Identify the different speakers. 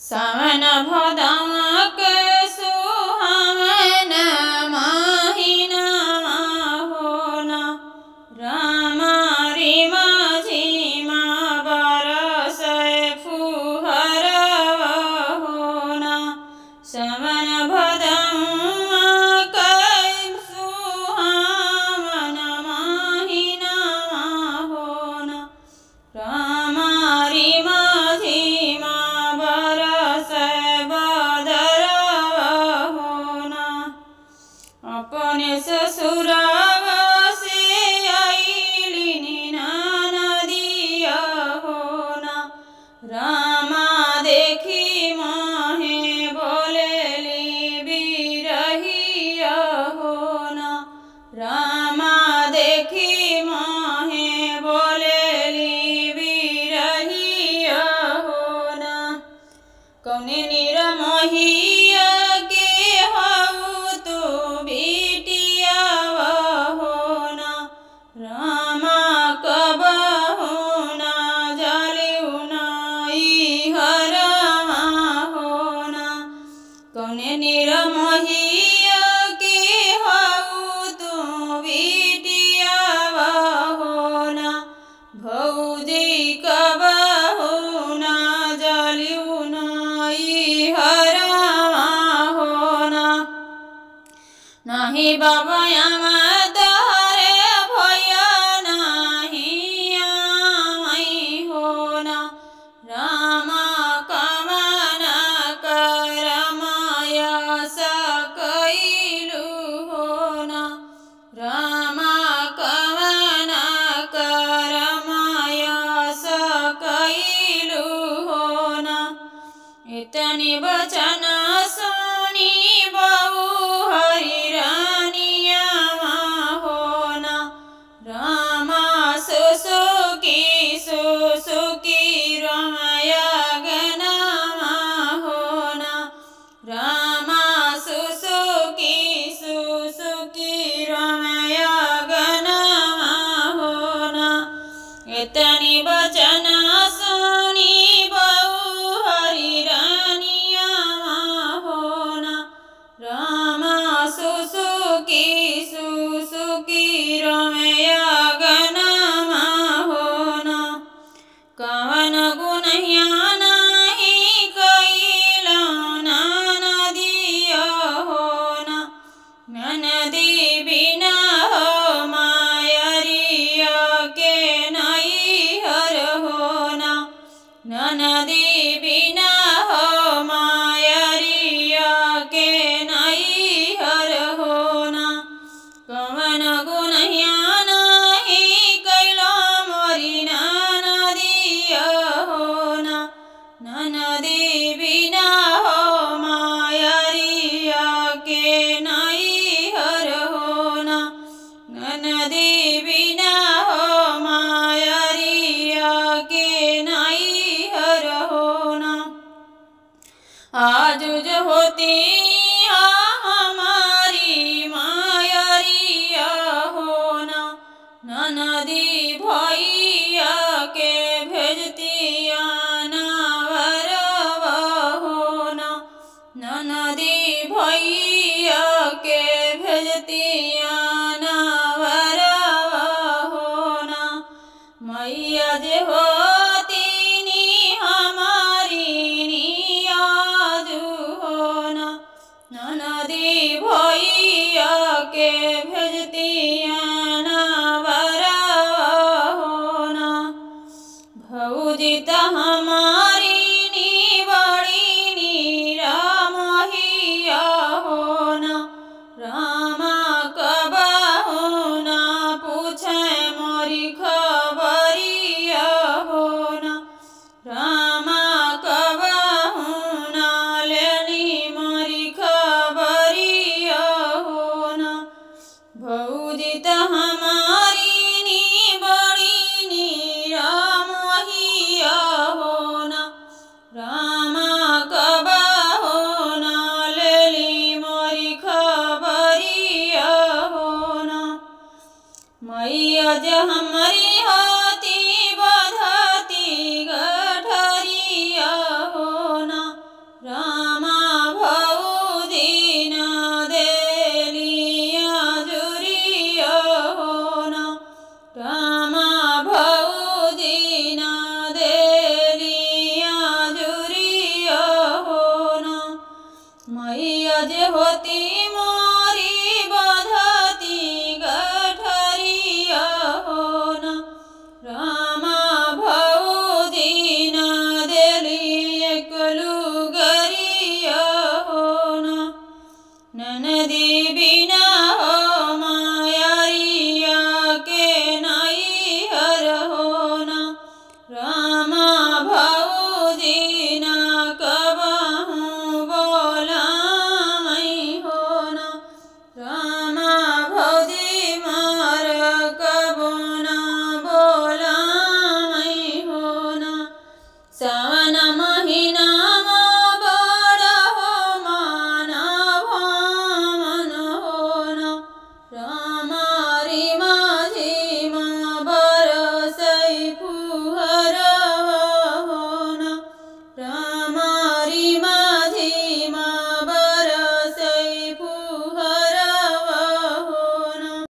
Speaker 1: सावन भदौक सुहावन महिना होना रामा रिमा झिमा बरसै फुहर होना सावन भदौक सुहावन महिना होना रामा रिमा झिमा अपने ससुराव से आइलिनी नदिया होना रामा देखी मोहे बोलेली बिरहिया होना रामा देखी मोहे बोलेली बिरहिया होना कौने निरमोहिया के हऊ तो बिटिया होना रामा कब होना जलिउ नाई हरमा होना कौने निरमोहिया के हऊ तो बिटिया होना भौजी कब होना जलिउ नाई हरमा होना नहीं बाबा तहरे भैया नहीं आई होना रामा कमना कर माया सकैलु होना रामा कमना कर माया सकैलु होना इतनी वचन सुनी बहु हरिरानिया होना रामा सुसुकी रमया गनमा होना रामा सुसुकी रमया गनमा होना इतनी वचन सुनी बहु हरिरानिया होना रामा सुसुकी रमया गनमा होना कवन गुनहिया नहीं कैला नदिया होना नदी बिना हो मायरिया के नैहर होना नदी बिना हो मायरिया के नैहर होना कवन गुनहिया नहीं कैला मोरी नदिया होना नदी बिना हो मायरिया के नैहर होना नदी बिना हो मायरिया के नैहर होना आज जो होती हमारी मायरिया होना नदी भैया के भेजतिया नवरवा होना नदी भैया के भेजतिया नवरवा होना मैया जे होती नी हमारी नियाजू होना नदी भैया के भेजतिया नवरवा होना भौजी त हमारी नी बड़ी निरामोहिया होना रामा कब होना पूछे मोरी खबरिया होना रामा कब होना लेनी मोरी खबरिया होना भौजी त हमारी नी बड़ी निरामोहिया होना रामा कब होना लेली मोरी खबरिया होना मैया जे हमारी होती बधती गठरिया होना होती